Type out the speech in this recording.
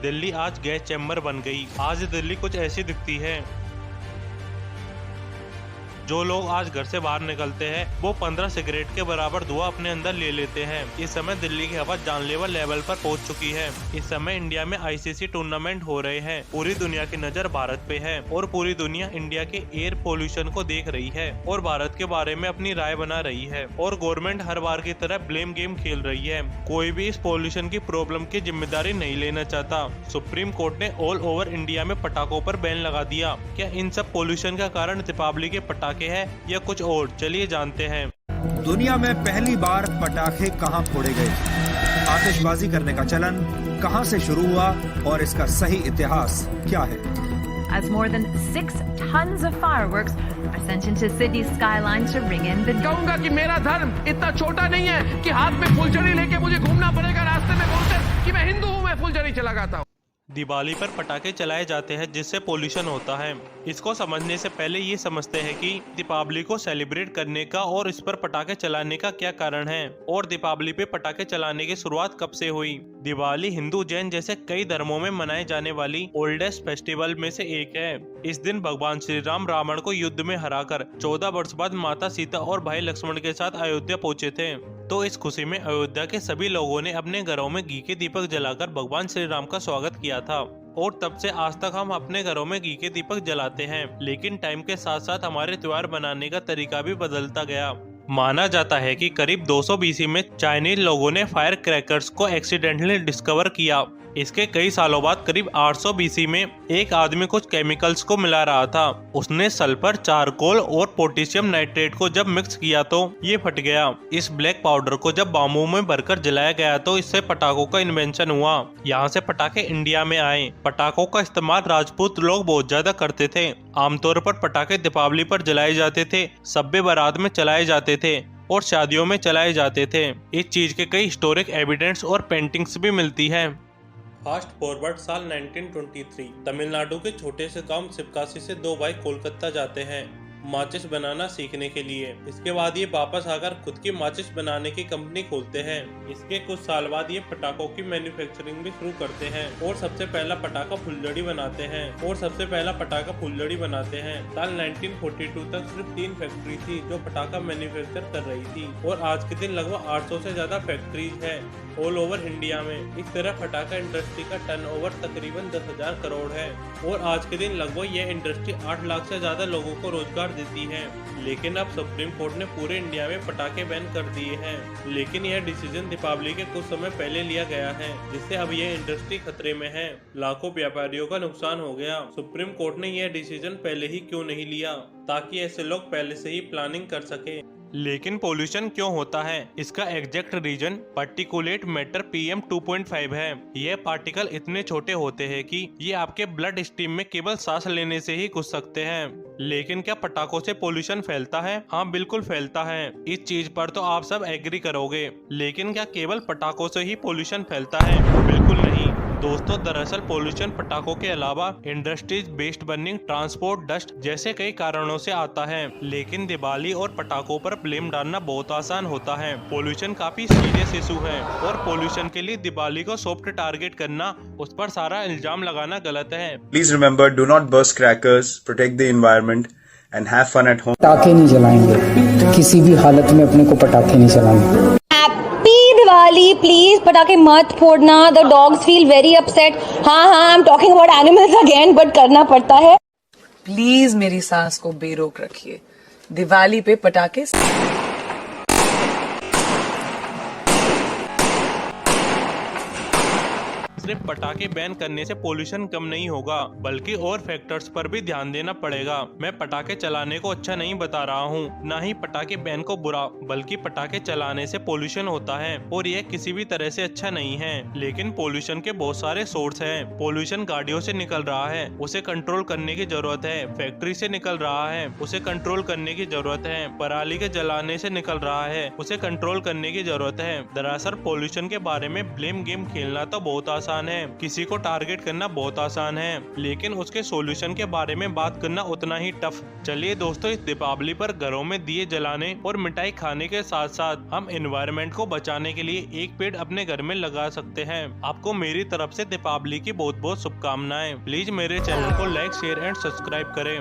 दिल्ली आज gas chamber बन गई। आज दिल्ली कुछ ऐसी दिखती है। जो लोग आज घर से बाहर निकलते हैं वो 15 सिगरेट के बराबर धुआं अपने अंदर ले लेते हैं। इस समय दिल्ली की हवा जानलेवा लेवल पर पहुंच चुकी है। इस समय इंडिया में आईसीसी टूर्नामेंट हो रहे हैं। पूरी दुनिया की नजर भारत पे है और पूरी दुनिया इंडिया के एयर पोल्यूशन को देख रही है और भारत के बारे में अपनी राय बना रही है। और गवर्नमेंट हर बार की तरह ब्लेम गेम खेल रही है। कोई भी इस पोल्यूशन की प्रॉब्लम की जिम्मेदारी नहीं लेना चाहता। सुप्रीम कोर्ट ने ऑल ओवर इंडिया में पटाखों पर बैन लगा दिया। क्या इन सब पोल्यूशन का कारण दीपावली के पटाखे है या कुछ और? चलिए जानते हैं। दुनिया में पहली बार पटाखे कहां फोड़े गए, आतिशबाजी करने का चलन कहां से शुरू हुआ और इसका सही इतिहास क्या है? As more than 6 tons of fireworks are sent into Sydney's skyline to ring in the कहूंगा कि मेरा धर्म इतना छोटा नहीं है कि हाथ में फुलझड़ी लेके मुझे घूमना पड़ेगा रास्ते में बोलकर कि मैं हिंदू हूं, मैं फुलझड़ी चलाता हूं। दिवाली पर पटाखे चलाए जाते हैं जिससे पोल्यूशन होता है। इसको समझने से पहले ये समझते हैं कि दीपावली को सेलिब्रेट करने का और इस पर पटाखे चलाने का क्या कारण है और दीपावली पे पटाखे चलाने की शुरुआत कब से हुई। दिवाली हिंदू जैन जैसे कई धर्मों में मनाई जाने वाली ओल्डेस्ट फेस्टिवल में से एक है। इस दिन भगवान श्री राम रावण को युद्ध में हराकर 14 वर्ष बाद माता सीता और भाई लक्ष्मण के साथ अयोध्या पहुंचे थे। तो इस खुशी में अयोध्या के सभी लोगों ने अपने घरों में घी के दीपक जलाकर भगवान श्री राम का स्वागत किया था और तब से आज तक हम अपने घरों में घी के दीपक जलाते हैं। लेकिन टाइम के साथ साथ हमारे त्योहार बनाने का तरीका भी बदलता गया। माना जाता है कि करीब 200 बीसी में चाइनीज लोगों ने फायर क्रैकर्स को एक्सीडेंटली डिस्कवर किया। इसके कई सालों बाद करीब 800 बीसी में एक आदमी कुछ केमिकल्स को मिला रहा था। उसने सल्फर, चारकोल और पोटेशियम नाइट्रेट को जब मिक्स किया तो ये फट गया। इस ब्लैक पाउडर को जब बाम्बू में भरकर जलाया गया तो इससे पटाखों का इन्वेंशन हुआ। यहाँ से पटाखे इंडिया में आए। पटाखों का इस्तेमाल राजपूत लोग बहुत ज्यादा करते थे। आमतौर पर पटाखे दीपावली पर जलाए जाते थे, सब्बे बारात में चलाए जाते थे और शादियों में चलाए जाते थे। इस चीज के कई हिस्टोरिक एविडेंस और पेंटिंग्स भी मिलती है। फास्ट फॉरवर्ड साल 1923, तमिलनाडु के छोटे से गांव शिवकाशी से दो भाई कोलकाता जाते हैं माचिस बनाना सीखने के लिए। इसके बाद ये वापस आकर खुद की माचिस बनाने की कंपनी खोलते हैं। इसके कुछ साल बाद ये पटाखों की मैन्युफैक्चरिंग भी शुरू करते हैं और सबसे पहला पटाखा फुलझड़ी बनाते हैं साल 1942 तक सिर्फ 3 फैक्ट्री थी जो पटाखा मैन्युफैक्चर कर रही थी और आज के दिन लगभग 800 से ज्यादा फैक्ट्रीज है ऑल ओवर इंडिया में। इस तरह पटाखा इंडस्ट्री का टर्नओवर तकरीबन 10,000 करोड़ है और आज के दिन लगभग यह इंडस्ट्री 8 लाख से ज्यादा लोगों को रोजगार देती है। लेकिन अब सुप्रीम कोर्ट ने पूरे इंडिया में पटाखे बैन कर दिए हैं। लेकिन यह डिसीजन दीपावली के कुछ समय पहले लिया गया है जिससे अब यह इंडस्ट्री खतरे में है। लाखों व्यापारियों का नुकसान हो गया। सुप्रीम कोर्ट ने यह डिसीजन पहले ही क्यों नहीं लिया ताकि ऐसे लोग पहले से ही प्लानिंग कर सके। लेकिन पोल्यूशन क्यों होता है? इसका exact reason particulate matter PM 2.5 है। ये पार्टिकल इतने छोटे होते हैं कि ये आपके ब्लड स्ट्रीम में केवल सांस लेने से ही घुस सकते हैं। लेकिन क्या पटाखों से पोल्यूशन फैलता है? हाँ, बिल्कुल फैलता है। इस चीज पर तो आप सब एग्री करोगे। लेकिन क्या केवल पटाखों से ही पोल्यूशन फैलता है? बिल्कुल नहीं दोस्तों, दरअसल पोल्यूशन पटाखों के अलावा industries, waste burning, transport, dust जैसे कई कारणों से आता है। लेकिन दिवाली और पटाखों पर ब्लेम डालना बहुत आसान होता है। पोल्यूशन काफी सीरियस इशू है और पोल्यूशन के लिए दिवाली को सॉफ्ट टारगेट करना, उस पर सारा इल्जाम लगाना गलत है। Please remember, do not burst crackers, protect the environment and have fun at home. पटाखे नहीं जलाएंगे, किसी भी हालत में अपने को पटाखे नहीं चलाएंगे। दिवाली प्लीज पटाखे मत फोड़ना। The dogs feel very upset. हाँ I am talking about animals again, but करना पड़ता है। प्लीज मेरी सांस को बेरोक रखिए। दिवाली पे पटाखे सिर्फ पटाखे बैन करने से पोल्यूशन कम नहीं होगा बल्कि और फैक्टर्स पर भी ध्यान देना पड़ेगा। मैं पटाखे चलाने को अच्छा नहीं बता रहा हूँ, ना ही पटाखे बैन को बुरा, बल्कि पटाखे चलाने से पोल्यूशन होता है और यह किसी भी तरह से अच्छा नहीं है। लेकिन पोल्यूशन के बहुत सारे सोर्स हैं। पोल्यूशन गाड़ियों से निकल रहा है, उसे कंट्रोल करने की जरूरत है। फैक्ट्री से निकल रहा है, उसे कंट्रोल करने की जरूरत है। पराली के जलाने से निकल रहा है, उसे कंट्रोल करने की जरूरत है। दरअसल पोल्यूशन के बारे में ब्लेम गेम खेलना तो बहुत आसान आसान है, किसी को टारगेट करना बहुत आसान है, लेकिन उसके सॉल्यूशन के बारे में बात करना उतना ही टफ। चलिए दोस्तों, इस दीपावली पर घरों में दिए जलाने और मिठाई खाने के साथ साथ हम एनवायरनमेंट को बचाने के लिए एक पेड़ अपने घर में लगा सकते हैं। आपको मेरी तरफ से दीपावली की बहुत बहुत शुभकामनाएं। प्लीज मेरे चैनल को लाइक, शेयर एंड सब्सक्राइब करें।